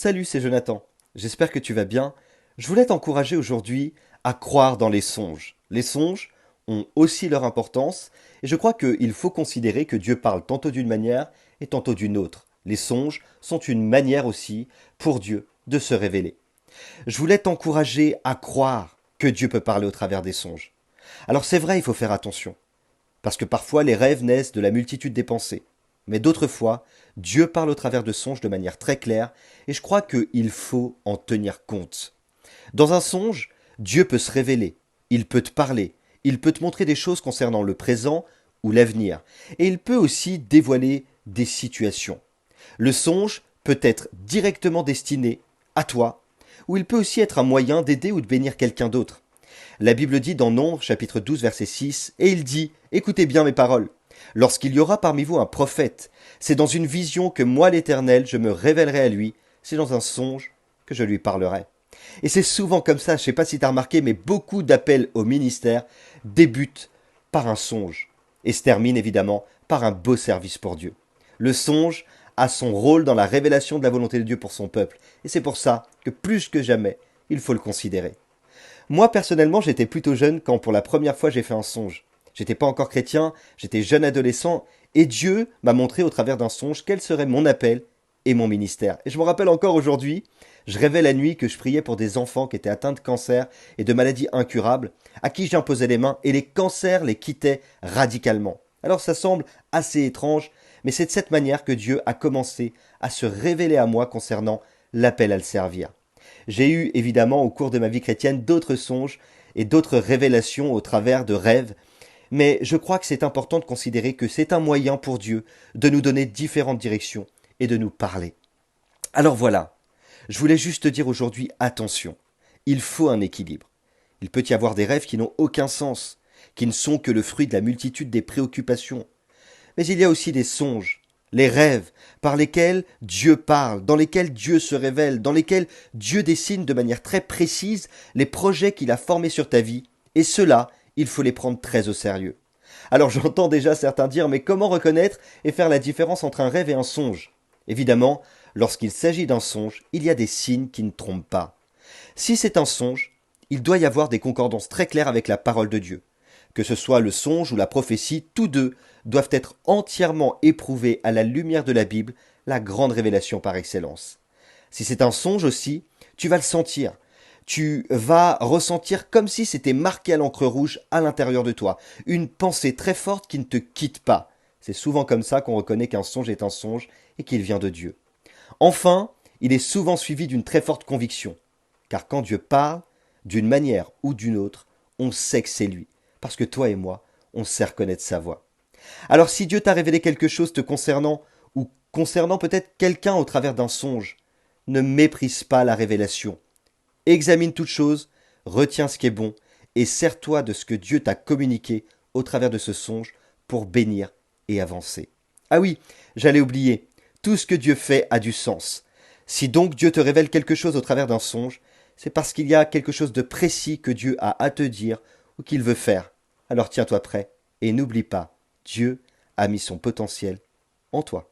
Salut, c'est Jonathan. J'espère que tu vas bien. Je voulais t'encourager aujourd'hui à croire dans les songes. Les songes ont aussi leur importance et je crois qu'il faut considérer que Dieu parle tantôt d'une manière et tantôt d'une autre. Les songes sont une manière aussi pour Dieu de se révéler. Je voulais t'encourager à croire que Dieu peut parler au travers des songes. Alors c'est vrai, il faut faire attention. Parce que parfois les rêves naissent de la multitude des pensées. Mais d'autres fois, Dieu parle au travers de songes de manière très claire, et je crois qu'il faut en tenir compte. Dans un songe, Dieu peut se révéler, il peut te parler, il peut te montrer des choses concernant le présent ou l'avenir, et il peut aussi dévoiler des situations. Le songe peut être directement destiné à toi, ou il peut aussi être un moyen d'aider ou de bénir quelqu'un d'autre. La Bible dit dans Nombre, chapitre 12, verset 6, et il dit, écoutez bien mes paroles, lorsqu'il y aura parmi vous un prophète, c'est dans une vision que moi l'Éternel, je me révélerai à lui, c'est dans un songe que je lui parlerai. Et c'est souvent comme ça, je ne sais pas si tu as remarqué, mais beaucoup d'appels au ministère débutent par un songe et se terminent évidemment par un beau service pour Dieu. Le songe a son rôle dans la révélation de la volonté de Dieu pour son peuple, et c'est pour ça que plus que jamais, il faut le considérer. Moi, personnellement, j'étais plutôt jeune quand pour la première fois j'ai fait un songe. J'étais pas encore chrétien, j'étais jeune adolescent, et Dieu m'a montré au travers d'un songe quel serait mon appel et mon ministère. Et je me rappelle encore aujourd'hui, je rêvais la nuit que je priais pour des enfants qui étaient atteints de cancer et de maladies incurables, à qui j'imposais les mains, et les cancers les quittaient radicalement. Alors ça semble assez étrange, mais c'est de cette manière que Dieu a commencé à se révéler à moi concernant l'appel à le servir. J'ai eu évidemment au cours de ma vie chrétienne d'autres songes et d'autres révélations au travers de rêves, mais je crois que c'est important de considérer que c'est un moyen pour Dieu de nous donner différentes directions et de nous parler. Alors voilà, je voulais juste te dire aujourd'hui attention, il faut un équilibre. Il peut y avoir des rêves qui n'ont aucun sens, qui ne sont que le fruit de la multitude des préoccupations. Mais il y a aussi des songes, les rêves, par lesquels Dieu parle, dans lesquels Dieu se révèle, dans lesquels Dieu dessine de manière très précise les projets qu'il a formés sur ta vie, et cela, il faut les prendre très au sérieux. Alors j'entends déjà certains dire, mais comment reconnaître et faire la différence entre un rêve et un songe? Évidemment, lorsqu'il s'agit d'un songe, il y a des signes qui ne trompent pas. Si c'est un songe, il doit y avoir des concordances très claires avec la parole de Dieu. Que ce soit le songe ou la prophétie, tous deux doivent être entièrement éprouvés à la lumière de la Bible, la grande révélation par excellence. Si c'est un songe aussi, tu vas le sentir. Tu vas ressentir comme si c'était marqué à l'encre rouge à l'intérieur de toi, une pensée très forte qui ne te quitte pas. C'est souvent comme ça qu'on reconnaît qu'un songe est un songe et qu'il vient de Dieu. Enfin, il est souvent suivi d'une très forte conviction. Car quand Dieu parle, d'une manière ou d'une autre, on sait que c'est lui. Parce que toi et moi, on sait reconnaître sa voix. Alors si Dieu t'a révélé quelque chose te concernant, ou concernant peut-être quelqu'un au travers d'un songe, ne méprise pas la révélation. Examine toute chose, retiens ce qui est bon, et sers-toi de ce que Dieu t'a communiqué au travers de ce songe pour bénir et avancer. Ah oui, j'allais oublier, tout ce que Dieu fait a du sens. Si donc Dieu te révèle quelque chose au travers d'un songe, c'est parce qu'il y a quelque chose de précis que Dieu a à te dire ou qu'il veut faire. Alors tiens-toi prêt et n'oublie pas, Dieu a mis son potentiel en toi.